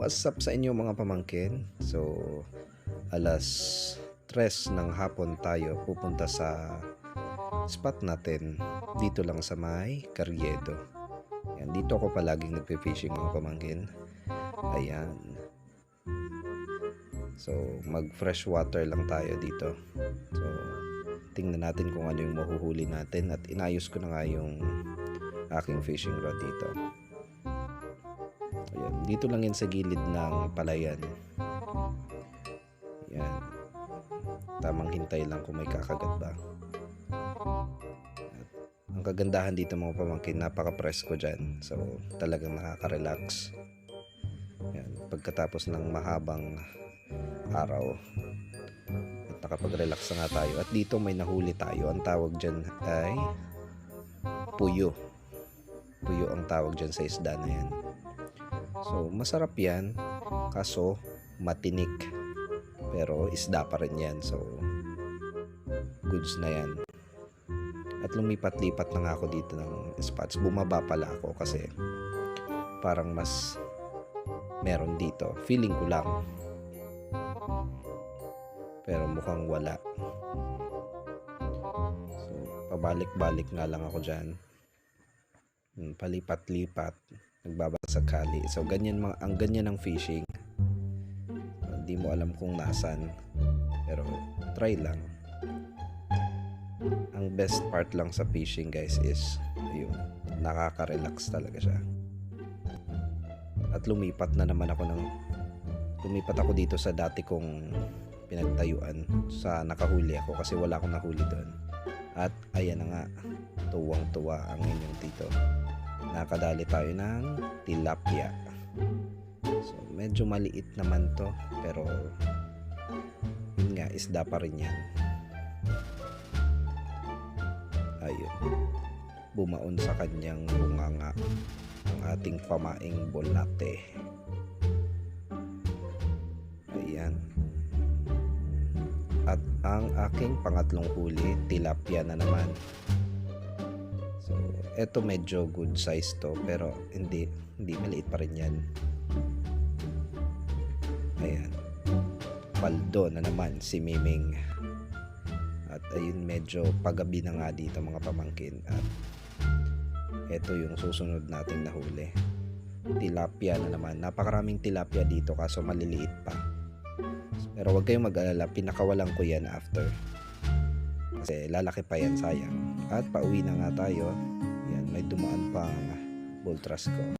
What's up sa inyo mga pamangkin? So, alas 3 ng hapon tayo pupunta sa spot natin dito lang sa may Carriedo. Yan, dito ako palaging nagpe-fishing mga pamangkin. Ayan. So, mag fresh water lang tayo dito. So, tingnan natin kung ano yung mahuhuli natin at inayos ko na nga yung aking fishing rod dito. Ayan, dito lang yan sa gilid ng palayan. Yan. Tamang hintay lang kung may kakagat ba. At ang kagandahan dito mga pamangkin, napaka-presko dyan. So, talagang nakaka-relax. Yan. Pagkatapos ng mahabang araw. At nakapag-relax na nga tayo. At dito may nahuli tayo. Ang tawag dyan ay puyo. Puyo ang tawag dyan sa isda na yan. So, masarap yan, kaso matinik. Pero isda pa rin yan. So, goods na yan. At lumipat-lipat na nga ako dito ng spots. Bumaba pala ako kasi parang mas meron dito. Feeling ko lang. Pero mukhang wala. So, pabalik-balik nga lang ako dyan. Palipat-lipat. Nagbabasag kali. So, ang ganyan ng fishing. Hindi mo alam kung nasan. Pero, try lang. Ang best part lang sa fishing, guys, is yung nakaka-relax talaga siya. At lumipat ako dito sa dati kong pinagtayuan sa nakahuli ako kasi wala akong nahuli doon. At, ayan na nga. Tuwang-tuwa ang inyong tito. Nakadali tayo ng tilapia. So, medyo maliit naman to. Pero, yun nga, isda pa rin yan. Ayun. Bumaon sa kanyang bunganga ang ating pamaing bolate. Ayan. At ang aking pangatlong huli, tilapia na naman. So, eto medyo good size to, pero hindi maliit pa rin yan. Ayan. Paldo na naman si Miming. At ayun, medyo pagabi na nga dito mga pamangkin. At eto yung susunod nating nahuli. Tilapia na naman. Napakaraming tilapia dito kaso maliliit pa. Pero wag kayong mag-alala, pinakawalan ko yan after. Kasi lalaki pa yan, sayang. At pauwi na nga tayo. Yan, may dumaan pang Bultras ko.